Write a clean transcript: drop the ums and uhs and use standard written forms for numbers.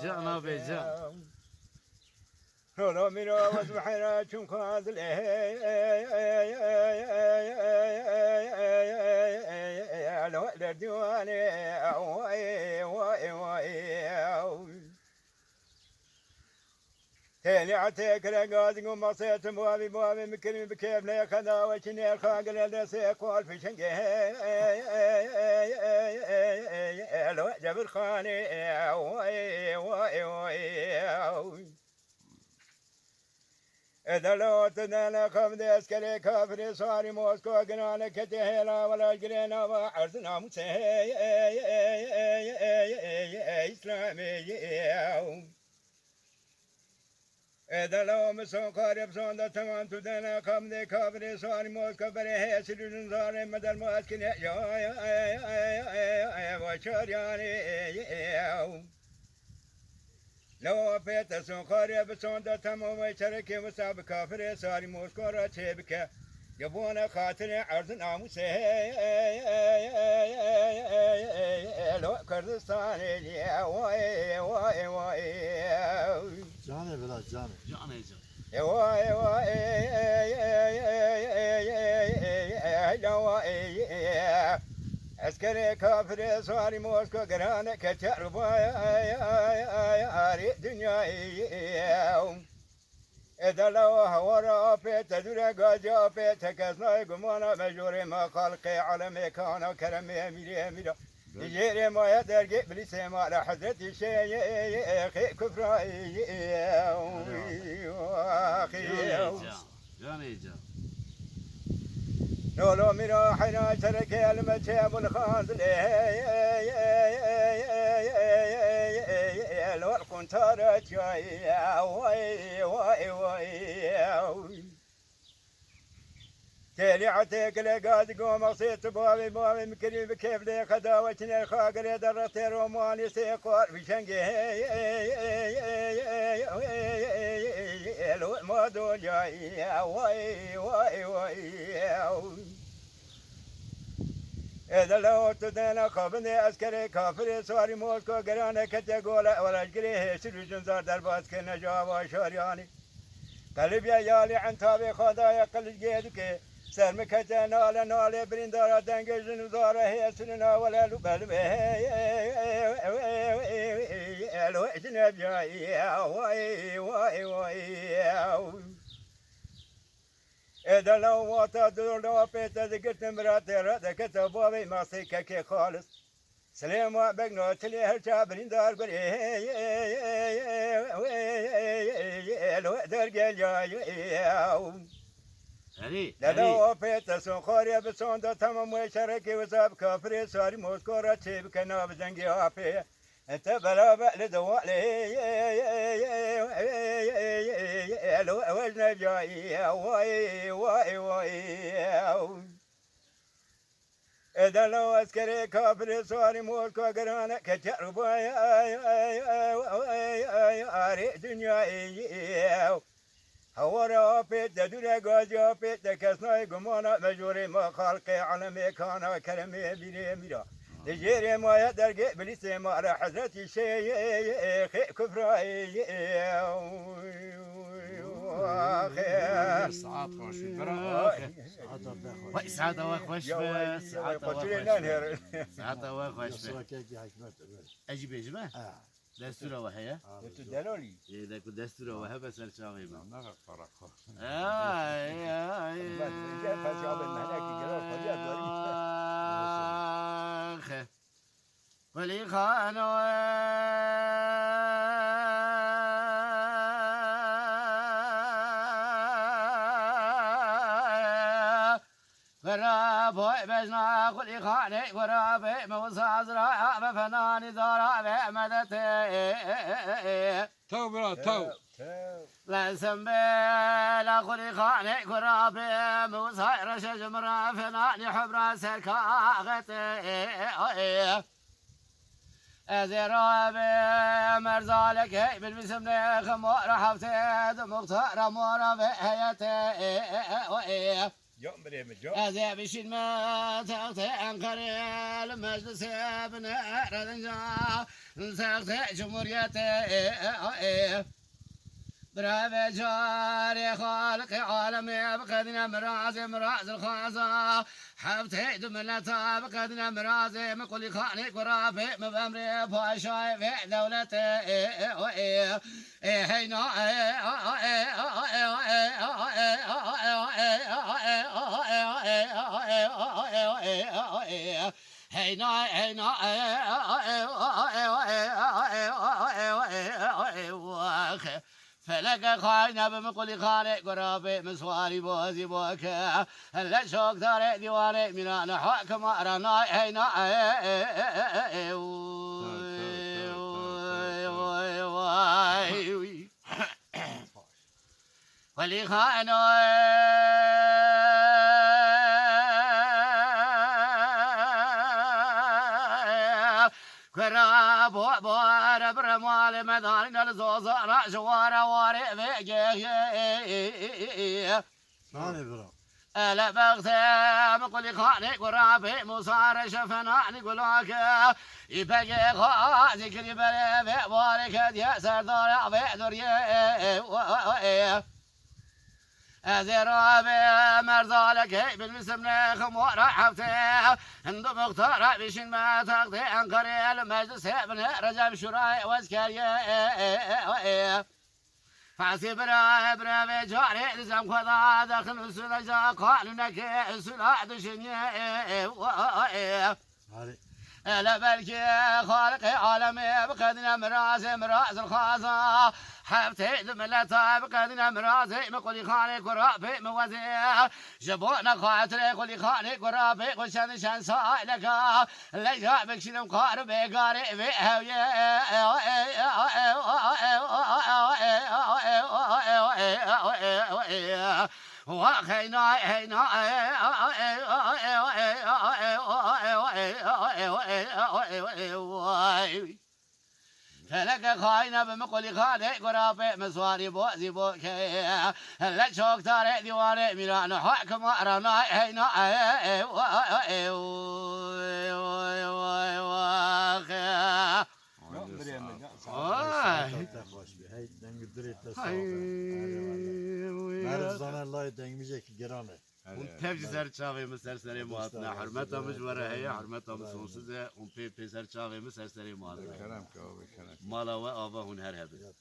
جانا بجا هلا ميرا وسبحنا شم خاذ لو الديواني تاني عتيك لقاضي ومصيت موابي موابي مكرم بكيف لا خذا وشني الخاقل الرسي قول في شنقه لو جبر خاني إذا لو تدنا خمد أسكري كافر صاري موسكو قنانا كتهيلا ولا جرينا وعرضنا مسيح إسلامي إذا لو مسون قارب صند تمام تدنا خمد كافر صاري موسكو بريه سلون صاري مدر موسكين وشرياني لو بيت سنخاري بسند تمام وشركي وساب كافر صاري موسكو تبكى يبون خاطر عرض ناموسه لو كردستاني واي جاني بلا جاني جانا جا عسكري كافر صاري موسكو قرانا كتربا دنيا إذا لو هورا بيت درا قاجا بيت كسنا قمانا مجوري ما خلقي على مكانا كرمي أميري يجري ما يدرق بلسي ما لحظة الشيء كفراي جانا جا لولو ميرا حنا ترك المتاب الخاذل لو القنطرة جاي واي تالي عتيك لقاد قوم اصيت بابي مكري بكيف لي خداوتني الخاقر درت روماني سيقوار في شنقي لو ما دول جاي واي إذا لو تدنا قبني عسكري كافر صاري موسكو قرانا كتقول ولا جريه سلوجن زار دربات كنا جوا شارياني قلب يا يالي عن تابي خدايا قلب جيدك سرمك جنال نال بريندارا دنجن زار هي سننا ولا لبل لو اجنب جاي واي إذا لو وتدور لو بيت ذكرت مراتي ردك تبوي ما سيكك خالص سليم بقنا تلي هالجابرين دار قري لو درجة جاي لو بيت سخوري بسوند تمام وشركي وساب كافري صار موسكو رتيب كنا بزنجي عافية انت بلا بقل دوالي لو وجنا جاي واي إذا لو عسكري كافر صار موسكو قرانا كتربا يا دنيا هورا بيت درا قاجا بيت كسناي قمانا مجوري ما خلقي على مكانا كرمي بني ميرا تجيري ما يدرق بلسي ما على حضرتي شيء كفراي سعاد خوش برا سعاد واخوش سعاد واخوش اجي بيجمع دستور وحيا دلولي إذا كنت دستور وحيا بس الشاوي ما نغا فرقه ولي خانوا ورابوي بجنا كل خاني ورابي موسى زراعة بفناني زراعة مدتي تو برا تو لا سنبيل كل خاني ورابي موسى رشج مرا فناني حبرا سركاغتي أزرابي مرزالك هي بالبسم خمور حفتي مختار مورا بحياتي يوم بريم جو هذا بشين ما تغطي أنكر المجلس ابن ردنجا تغطي جمهوريته برافو جاري خالق عالمي بقدنا مراز الخازا حبتي دملتا بقدنا مرازي مقولي خاني قرابي مبامري باشاي في دولتي هينا هينا فلك خاينة بمقولي خاني قرابي مسواري بوزي بوكا هلا شوك داري ديواني من انا حاكم ارانا هينا ولي خاينة كرابو بور برمال مدان الزوزة جوارا واري بيجي ثاني برا ألا بغتام قولي خاني قرابي مصار شفناني قولاك يبقى خازي كريبا بي بارك يا سردار بي دوريه أزرابي مرزالك بالمسمى خمورة حفتي هندو مختارة بشين ما تقضي أنكري المجلس ابن رجب شراي واسكاري فاسي برا بجاري لزم خذا داخل السلاجة قانونك السلاح دشني هاري لا بلكي خالق عالمي بقدنا مراز الخازا حبتي دملتا بقدنا مرازي مقولي خاني قرابي موزي جبونا خاطري قولي خاني قرابي قشان شان سائلك ليجا بكشن مقاربي قاري بهوي وخينا هينا فلك خاينة بمقولي خاني قرابي مسواري بوزي بوكي لا شوك تاري ديواني ميران حاكم أرانا هينا يوم بريم تخوش بي هاي دنگ دريت معرف زانا الله دنگميجek gerane تبجي سر چاوي مسر سري مواتنا حرمتا مجورة هي حرمتا مسونسزة ون بي سر چاوي مسر سري مواتنا كلام كاوي كلام مالا و آبا هون هر هبه